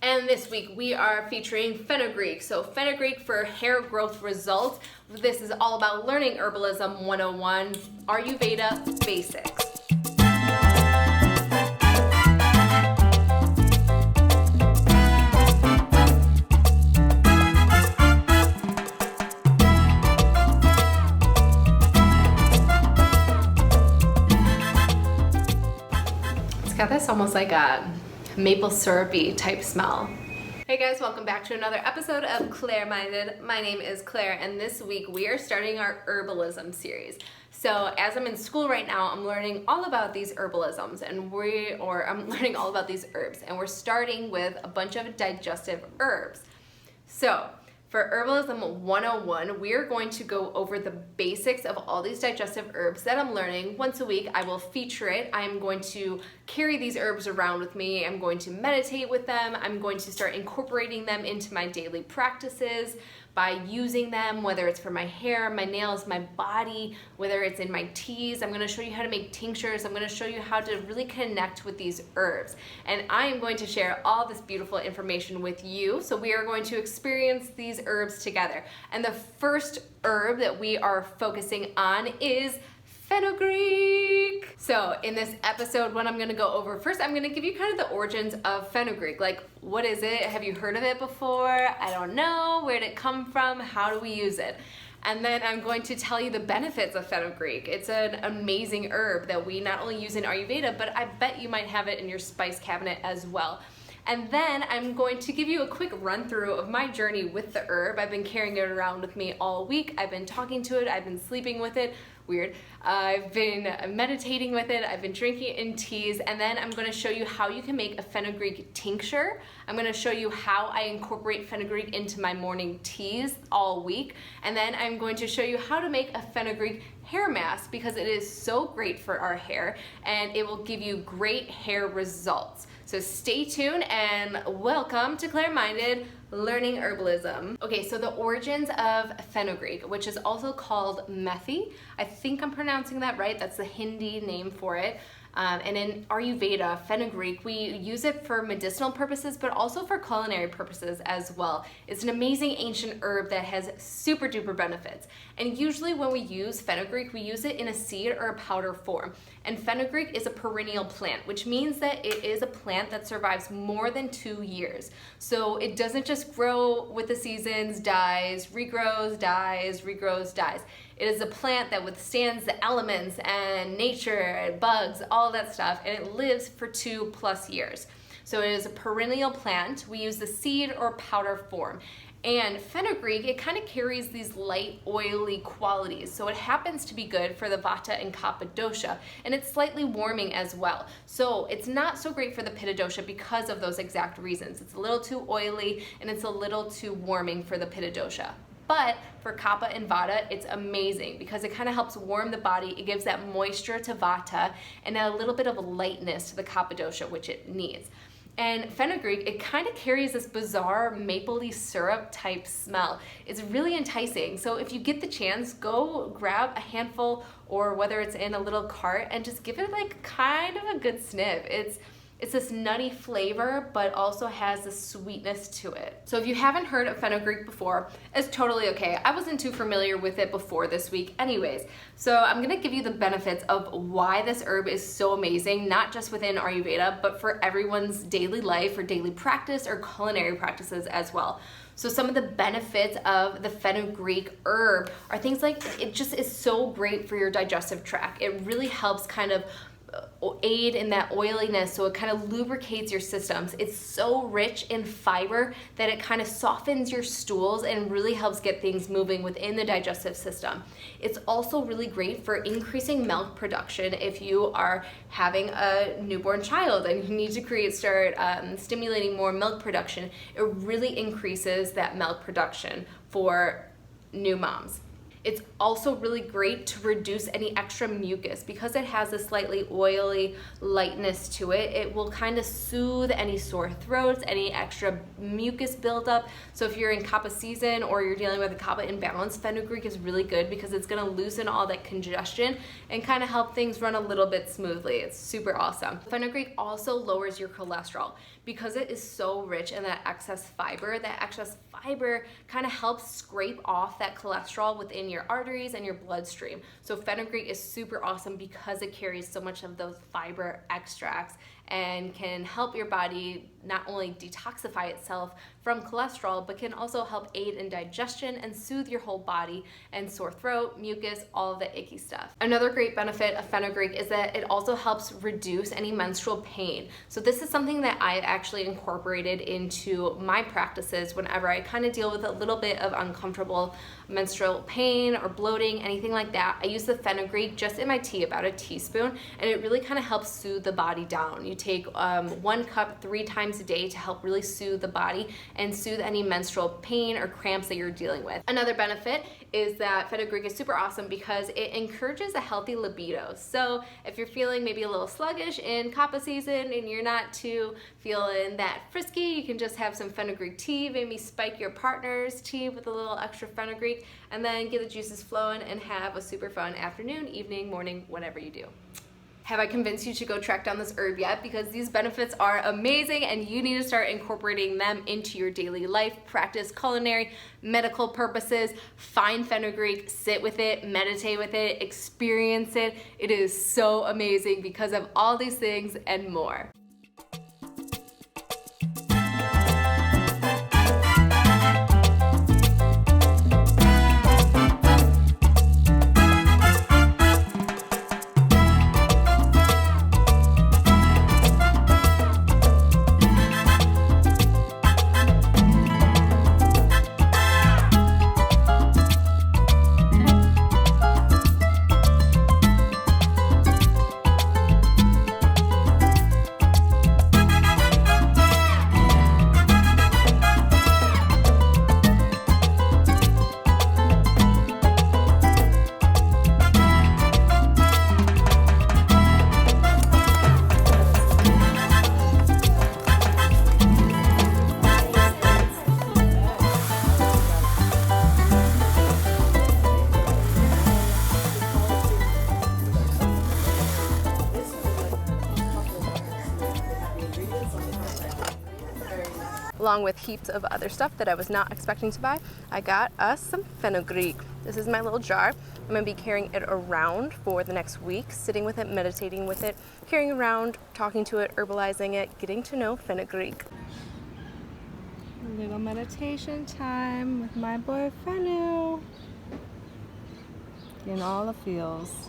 And this week we are featuring Fenugreek. So Fenugreek for hair growth results. This is all about learning Herbalism 101, Ayurveda basics. It's got this almost like a maple syrupy type smell. Hey guys, welcome back to another episode of Claire Minded. My name is Claire, and this week we are starting our Herbalism series. So as I'm in school right now, I'm learning all about these herbalisms, and I'm learning all about these herbs, and we're starting with a bunch of digestive herbs. So for Herbalism 101, we are going to go over the basics of all these digestive herbs that I'm learning. Once a week, I will feature it. I'm going to carry these herbs around with me. I'm going to meditate with them. I'm going to start incorporating them into my daily practices by using them, whether it's for my hair, my nails, my body, whether it's in my teas. I'm going to show you how to make tinctures. I'm going to show you how to really connect with these herbs. And I am going to share all this beautiful information with you. So we are going to experience these herbs together. And the first herb that we are focusing on is Fenugreek. So in this episode, what I'm gonna go over, first I'm gonna give you kind of the origins of Fenugreek. Like, what is it? Have you heard of it before? I don't know. Where did it come from? How do we use it? And then I'm going to tell you the benefits of Fenugreek. It's an amazing herb that we not only use in Ayurveda, but I bet you might have it in your spice cabinet as well. And then I'm going to give you a quick run through of my journey with the herb. I've been carrying it around with me all week. I've been talking to it. I've been sleeping with it. Weird. I've been meditating with it. I've been drinking it in teas. And then I'm going to show you how you can make a Fenugreek tincture. I'm going to show you how I incorporate Fenugreek into my morning teas all week. And then I'm going to show you how to make a Fenugreek hair mask, because it is so great for our hair and it will give you great hair results. So stay tuned and welcome to Claire Minded Learning Herbalism. Okay, so the origins of Fenugreek, which is also called methi. I think I'm pronouncing that right. That's the Hindi name for it. And in Ayurveda, Fenugreek, we use it for medicinal purposes, but also for culinary purposes as well. It's an amazing ancient herb that has super duper benefits. And usually when we use Fenugreek, we use it in a seed or a powder form. And Fenugreek is a perennial plant, which means that it is a plant that survives more than 2 years. So it doesn't just grow with the seasons, dies, regrows, dies, regrows, dies. It is a plant that withstands the elements and nature and bugs, all that stuff, and it lives for 2+ years. So it is a perennial plant. We use the seed or powder form. And Fenugreek, it kind of carries these light, oily qualities. So it happens to be good for the vata and kapha dosha, and it's slightly warming as well. So it's not so great for the pitta dosha because of those exact reasons. It's a little too oily and it's a little too warming for the pitta dosha. But for kapha and vata, it's amazing because it kind of helps warm the body. It gives that moisture to vata and a little bit of lightness to the kapha dosha, which it needs. And Fenugreek, it kind of carries this bizarre mapley syrup type smell. It's really enticing. So if you get the chance, go grab a handful, or whether it's in a little cart, and just give it like kind of a good sniff. It's this nutty flavor, but also has the sweetness to it. So if you haven't heard of Fenugreek before, it's totally okay. I wasn't too familiar with it before this week anyways. So I'm gonna give you the benefits of why this herb is so amazing, not just within Ayurveda, but for everyone's daily life or daily practice or culinary practices as well. So some of the benefits of the Fenugreek herb are things like it just is so great for your digestive tract. It really helps kind of aid in that oiliness, so it kind of lubricates your systems. It's so rich in fiber that it kind of softens your stools and really helps get things moving within the digestive system. It's also really great for increasing milk production if you are having a newborn child and you need to start stimulating more milk production. It really increases that milk production for new moms. It's also really great to reduce any extra mucus because it has a slightly oily lightness to it. It will kind of soothe any sore throats, any extra mucus buildup. So if you're in kapha season or you're dealing with a kapha imbalance, fenugreek is really good because it's going to loosen all that congestion and kind of help things run a little bit smoothly. It's super awesome. Fenugreek also lowers your cholesterol because it is so rich in that excess fiber. That excess fiber kind of helps scrape off that cholesterol within your arteries and your bloodstream. So fenugreek is super awesome because it carries so much of those fiber extracts and can help your body not only detoxify itself from cholesterol, but can also help aid in digestion and soothe your whole body and sore throat, mucus, all of the icky stuff. Another great benefit of fenugreek is that it also helps reduce any menstrual pain. So this is something that I've actually incorporated into my practices whenever I kind of deal with a little bit of uncomfortable menstrual pain or bloating, anything like that. I use the fenugreek just in my tea, about a teaspoon, and it really kind of helps soothe the body down. You take 1 cup 3 times a day to help really soothe the body and soothe any menstrual pain or cramps that you're dealing with. Another benefit is that fenugreek is super awesome because it encourages a healthy libido. So if you're feeling maybe a little sluggish in kapha season and you're not too feeling that frisky, you can just have some fenugreek tea, maybe spike your partner's tea with a little extra fenugreek, and then get the juices flowing and have a super fun afternoon, evening, morning, whatever you do. Have I convinced you to go track down this herb yet? Because these benefits are amazing and you need to start incorporating them into your daily life, practice culinary, medical purposes, find fenugreek, sit with it, meditate with it, experience it. It is so amazing because of all these things and more. Along with heaps of other stuff that I was not expecting to buy, I got us some fenugreek. This is my little jar. I'm gonna be carrying it around for the next week, sitting with it, meditating with it, carrying around, talking to it, herbalizing it, getting to know fenugreek. A little meditation time with my boy Fenu. Getting all the feels.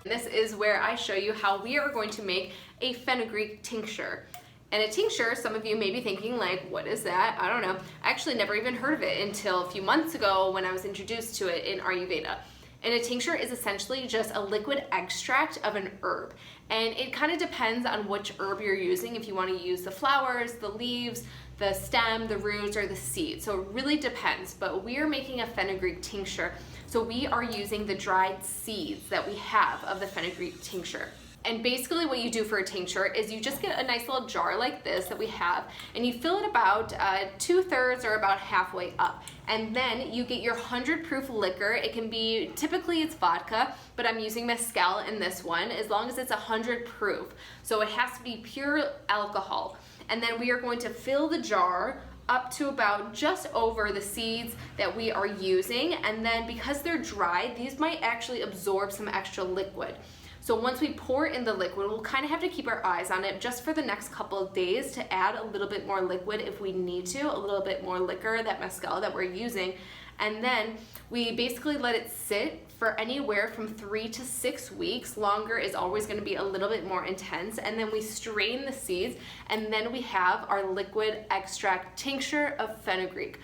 This is where I show you how we are going to make a fenugreek tincture. And a tincture, some of you may be thinking like, what is that? I don't know. I actually never even heard of it until a few months ago when I was introduced to it in Ayurveda. And a tincture is essentially just a liquid extract of an herb. And it kind of depends on which herb you're using, if you want to use the flowers, the leaves, the stem, the roots, or the seeds. So it really depends, but we are making a fenugreek tincture. So we are using the dried seeds that we have of the fenugreek tincture. And basically what you do for a tincture is you just get a nice little jar like this that we have, and you fill it about 2/3 or about halfway up. And then you get your 100 proof liquor. It can be, typically it's vodka, but I'm using mezcal in this one, as long as it's 100 proof. So it has to be pure alcohol. And then we are going to fill the jar up to about just over the seeds that we are using. And then because they're dry, these might actually absorb some extra liquid. So once we pour in the liquid, we'll kind of have to keep our eyes on it just for the next couple of days to add a little bit more liquid if we need to, a little bit more liquor, that mezcal that we're using. And then we basically let it sit for anywhere from 3 to 6 weeks. Longer is always going to be a little bit more intense. And then we strain the seeds, and then we have our liquid extract tincture of fenugreek.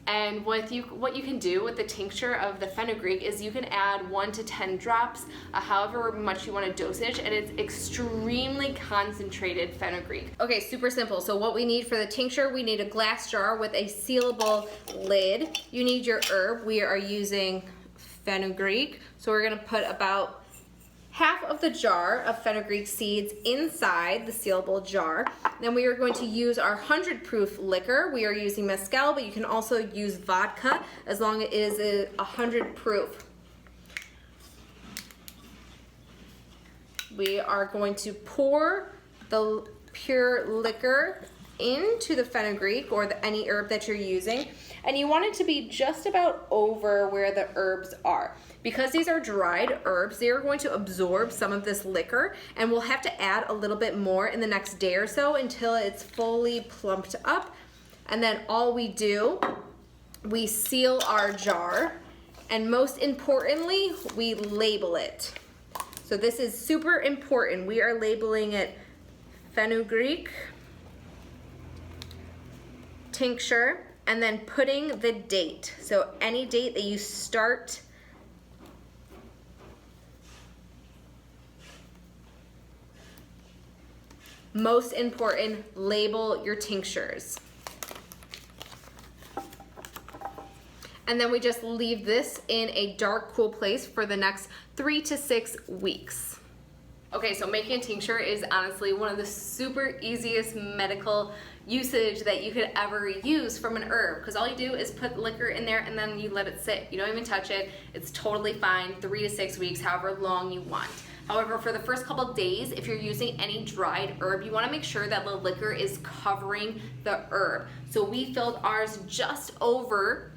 And what you can do with the tincture of the fenugreek is you can add 1 to 10 drops, however much you want to dosage, and it's extremely concentrated fenugreek. Okay, super simple. So what we need for the tincture, we need a glass jar with a sealable lid. You need your herb. We are using fenugreek. So we're gonna put about half of the jar of fenugreek seeds inside the sealable jar. Then we are going to use our 100 proof liquor. We are using mezcal, but you can also use vodka as long as it is 100 proof. We are going to pour the pure liquor into the fenugreek or any herb that you're using, and you want it to be just about over where the herbs are. Because these are dried herbs, they are going to absorb some of this liquor, and we'll have to add a little bit more in the next day or so until it's fully plumped up. And then all we do, we seal our jar, and most importantly, we label it. So this is super important. We are labeling it fenugreek tincture, and then putting the date. So any date that you start most important, label your tinctures. And then we just leave this in a dark, cool place for the next 3 to 6 weeks. Okay, so making a tincture is honestly one of the super easiest medical usage that you could ever use from an herb, because all you do is put liquor in there and then you let it sit. You don't even touch it. It's totally fine, 3 to 6 weeks, however long you want. However, for the first couple days, if you're using any dried herb, you want to make sure that the liquor is covering the herb. So we filled ours just over,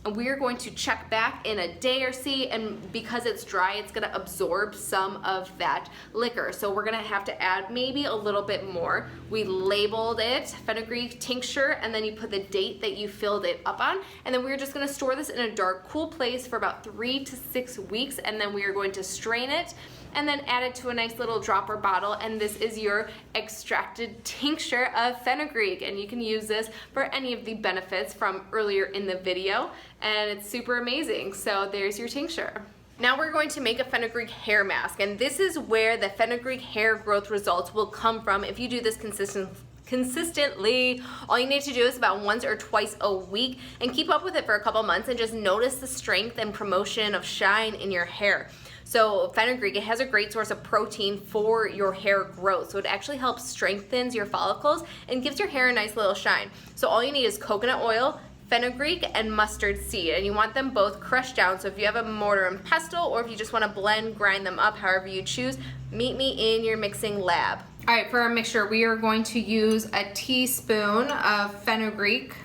and we're going to check back in a day or so, and because it's dry, it's going to absorb some of that liquor. So we're going to have to add maybe a little bit more. We labeled it fenugreek tincture, and then you put the date that you filled it up on, and then we're just going to store this in a dark, cool place for about 3 to 6 weeks, and then we are going to strain it and then add it to a nice little dropper bottle, and this is your extracted tincture of fenugreek, and you can use this for any of the benefits from earlier in the video, and it's super amazing. So there's your tincture. Now we're going to make a fenugreek hair mask, and this is where the fenugreek hair growth results will come from if you do this consistently. All you need to do is about once or twice a week and keep up with it for a couple months and just notice the strength and promotion of shine in your hair. So fenugreek, it has a great source of protein for your hair growth. So it actually helps strengthens your follicles and gives your hair a nice little shine. So all you need is coconut oil, fenugreek, and mustard seed, and you want them both crushed down. So if you have a mortar and pestle, or if you just want to grind them up, however you choose, meet me in your mixing lab. All right, for our mixture, we are going to use a teaspoon of fenugreek,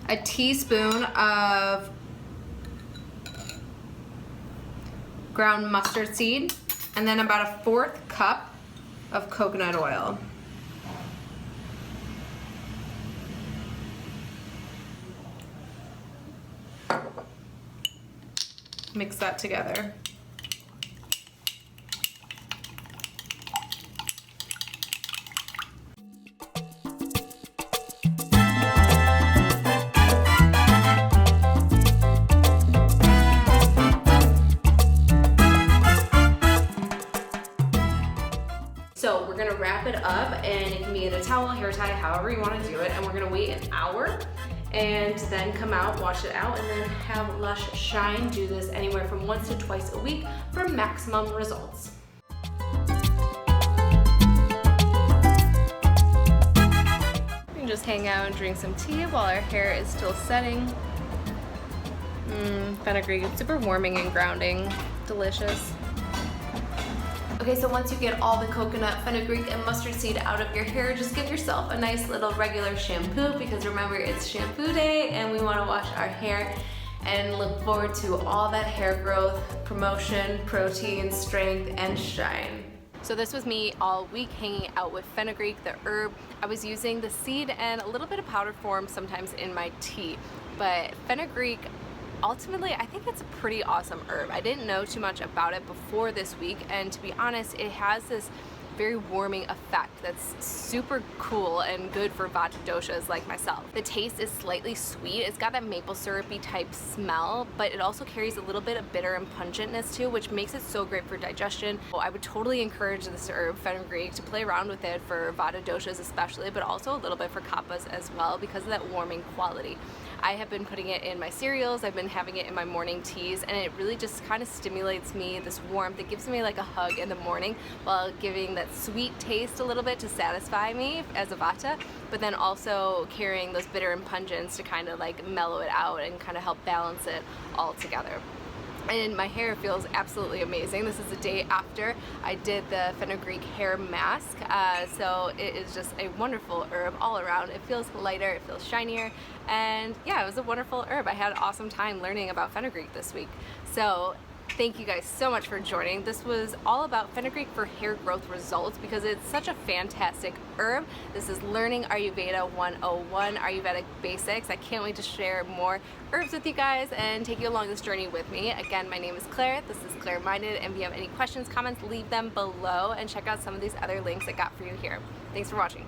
a teaspoon of ground mustard seed, and then about a 1/4 cup of coconut oil. Mix that together. So we're gonna wrap it up, and it can be in a towel, hair tie, however you wanna do it, and we're gonna wait an hour and then come out, wash it out, and then have lush shine. Do this anywhere from once to twice a week for maximum results. We can just hang out and drink some tea while our hair is still setting. Fenugreek, it's super warming and grounding, delicious. Okay, so once you get all the coconut, fenugreek, and mustard seed out of your hair, just give yourself a nice little regular shampoo, because remember, it's shampoo day and we want to wash our hair and look forward to all that hair growth, promotion, protein, strength, and shine. So this was me all week hanging out with fenugreek, the herb. I was using the seed and a little bit of powdered form sometimes in my tea, but fenugreek, ultimately, I think it's a pretty awesome herb. I didn't know too much about it before this week, and to be honest, it has this very warming effect that's super cool and good for vata doshas like myself. The taste is slightly sweet. It's got that maple syrupy type smell, but it also carries a little bit of bitter and pungentness too, which makes it so great for digestion. I would totally encourage this herb, fenugreek, to play around with it for vata doshas especially, but also a little bit for kaphas as well because of that warming quality. I have been putting it in my cereals, I've been having it in my morning teas, and it really just kind of stimulates me, this warmth. It gives me like a hug in the morning while giving that sweet taste a little bit to satisfy me as a vata, but then also carrying those bitter and pungents to kind of like mellow it out and kind of help balance it all together. And my hair feels absolutely amazing. This is the day after I did the fenugreek hair mask, so it is just a wonderful herb all around. It feels lighter, it feels shinier, and yeah, it was a wonderful herb. I had an awesome time learning about fenugreek this week. So thank you guys so much for joining. This was all about fenugreek for hair growth results because it's such a fantastic herb. This is Learning Ayurveda 101, Ayurvedic basics. I can't wait to share more herbs with you guys and take you along this journey with me. Again, my name is Claire. This is Claire Minded, and if you have any questions, comments, leave them below and check out some of these other links I got for you here. Thanks for watching.